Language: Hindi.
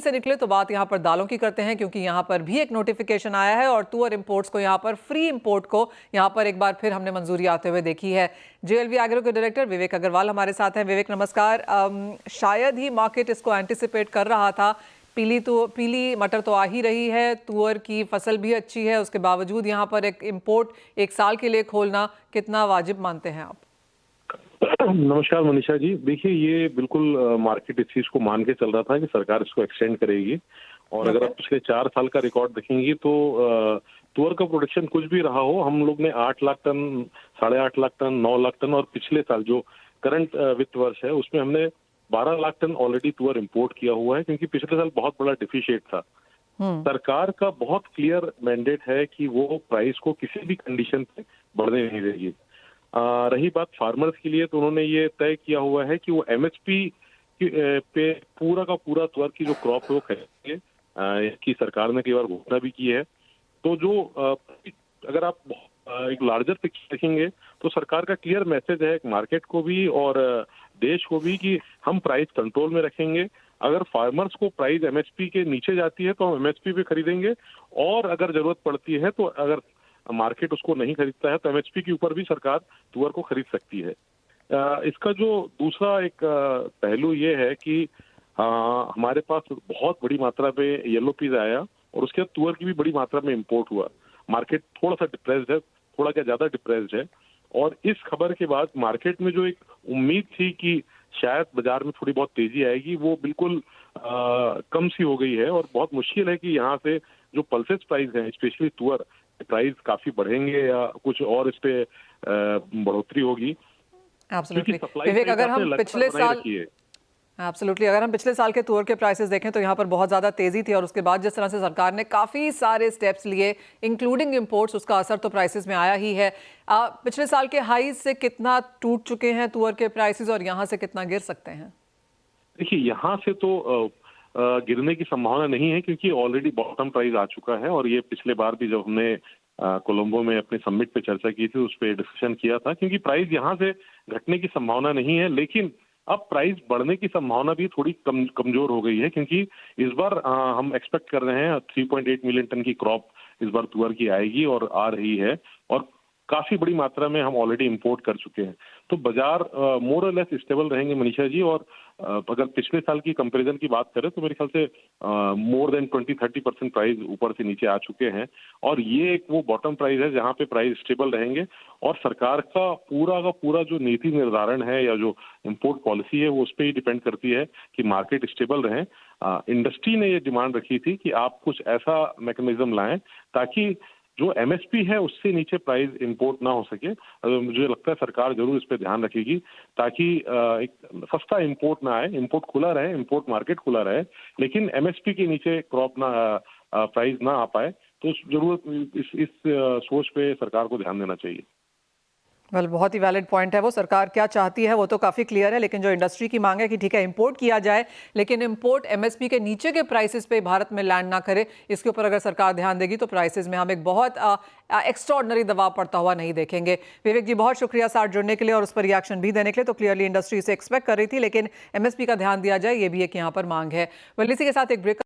से निकले तो बात यहाँ पर दालों की करते हैं, क्योंकि यहाँ पर भी एक नोटिफिकेशन आया है और तुअर इंपोर्ट्स को यहाँ पर फ्री इंपोर्ट को यहाँ पर एक बार फिर हमने मंजूरी आते हुए देखी है। जेएलवी एग्रो के डायरेक्टर विवेक अग्रवाल हमारे साथ हैं। विवेक नमस्कार। शायद ही मार्केट इसको एंटिसिपेट कर रहा था। पीली मटर तो आ ही रही है, तुअर की फसल भी अच्छी है, उसके बावजूद यहाँ पर एक इंपोर्ट एक साल के लिए खोलना कितना वाजिब मानते हैं आप? नमस्कार मनीषा जी। देखिए, ये बिल्कुल मार्केट इस चीज को मान के चल रहा था कि सरकार इसको एक्सटेंड करेगी। और अगर आप पिछले 4 साल का रिकॉर्ड देखेंगे तो तुअर का प्रोडक्शन कुछ भी रहा हो, हम लोग ने 8 lakh ton, 8.5 lakh ton, 9 lakh ton, और पिछले साल जो करंट वित्त वर्ष है उसमें हमने 12 लाख टन ऑलरेडी तुअर इंपोर्ट किया हुआ है, क्योंकि पिछले साल बहुत बड़ा डिफिशिएट था। सरकार का बहुत क्लियर मैंडेट है कि वो प्राइस को किसी भी कंडीशन पे बढ़ने नहीं देगी। रही बात फार्मर्स के लिए, तो उन्होंने ये तय किया हुआ है कि वो एमएसपी पे पूरा का पूरा तुअर की जो क्रॉप है वो खरीदेंगे। इसकी सरकार ने कई बार घोषणा भी की है। तो जो अगर आप एक लार्जर पिक्चर देखेंगे तो सरकार का क्लियर मैसेज है मार्केट को भी और देश को भी कि हम प्राइस कंट्रोल में रखेंगे। अगर फार्मर्स को प्राइस एमएसपी के नीचे जाती है तो हम एमएसपी पे खरीदेंगे, और अगर जरूरत पड़ती है तो अगर मार्केट उसको नहीं खरीदता है तो एमएसपी के ऊपर भी सरकार तुअर को खरीद सकती है। इसका जो दूसरा एक पहलू ये है कि हमारे पास बहुत बड़ी मात्रा में येलो पीज आया और उसके बाद तुअर की भी बड़ी मात्रा में इंपोर्ट हुआ। मार्केट थोड़ा सा डिप्रेस्ड है, थोड़ा क्या ज्यादा डिप्रेस्ड है। और इस खबर के बाद मार्केट में जो एक उम्मीद थी कि शायद बाजार में थोड़ी बहुत तेजी आएगी, वो बिल्कुल कम सी हो गई है। और बहुत मुश्किल है कि यहाँ से जो पल्सेस प्राइस है, स्पेशली तुअर प्राइस काफी बढ़ेंगे या कुछ और इस पे बढ़ोतरी होगी। विवेक, अगर हम पिछले साल के तुअर के प्राइसेस देखें तो यहाँ पर बहुत ज़्यादा तेज़ी थी, और उसके बाद जिस तरह से सरकार ने काफ़ी सारे स्टेप्स लिए इंक्लूडिंग इंपोर्ट्स, उसका असर तो प्राइसेस में आया ही है। पिछले साल के हाई से कितना टूट चुके हैं तुअर के प्राइसेस और यहाँ से कितना गिर सकते हैं? देखिए, यहाँ से तो गिरने की संभावना नहीं है, क्योंकि ऑलरेडी बॉटम प्राइस आ चुका है। और ये पिछले बार भी जब हमने कोलंबो में अपने समिट पे चर्चा की थी उस पर डिस्कशन किया था, क्योंकि प्राइस यहाँ से घटने की संभावना नहीं है। लेकिन अब प्राइस बढ़ने की संभावना भी थोड़ी कमजोर हो गई है, क्योंकि इस बार हम एक्सपेक्ट कर रहे हैं 3.8 मिलियन टन की क्रॉप इस बार तुअर की आएगी और आ रही है, और काफी बड़ी मात्रा में हम ऑलरेडी इंपोर्ट कर चुके हैं। तो बाजार मोर और लेस स्टेबल रहेंगे मनीषा जी। और अगर पिछले साल की कंपैरिजन की बात करें तो मेरे ख्याल से मोर देन 20-30% प्राइस ऊपर से नीचे आ चुके हैं। और ये एक वो बॉटम प्राइस है जहां पे प्राइस स्टेबल रहेंगे, और सरकार का पूरा जो नीति निर्धारण है या जो इंपोर्ट पॉलिसी है वो उस पर ही डिपेंड करती है कि मार्केट स्टेबल रहे। इंडस्ट्री ने ये डिमांड रखी थी कि आप कुछ ऐसा मैकेनिज्म लाएं ताकि जो एमएसपी है उससे नीचे प्राइस इंपोर्ट ना हो सके। मुझे लगता है सरकार जरूर इस पे ध्यान रखेगी, ताकि एक सस्ता इंपोर्ट ना आए, इंपोर्ट खुला रहे, इंपोर्ट मार्केट खुला रहे, लेकिन एमएसपी के नीचे क्रॉप ना प्राइस ना आ पाए। तो जरूर इस सोच पे सरकार को ध्यान देना चाहिए। बहुत ही वैलिड पॉइंट है वो। सरकार क्या चाहती है वो तो काफ़ी क्लियर है, लेकिन जो इंडस्ट्री की मांग है कि ठीक है इंपोर्ट किया जाए, लेकिन इंपोर्ट एमएसपी के नीचे के प्राइसेस पे भारत में लैंड ना करे, इसके ऊपर अगर सरकार ध्यान देगी तो प्राइसेस में हम एक बहुत एक्स्ट्राऑर्डिनरी दबाव पड़ता हुआ नहीं देखेंगे। विवेक जी, बहुत शुक्रिया साथ जुड़ने के लिए और उस पर रिएक्शन भी देने के लिए। तो क्लियरली इंडस्ट्री से एक्सपेक्ट कर रही थी, लेकिन एमएसपी का ध्यान दिया जाए, ये भी एक यहाँ पर मांग है। इसी के साथ एक ब्रेक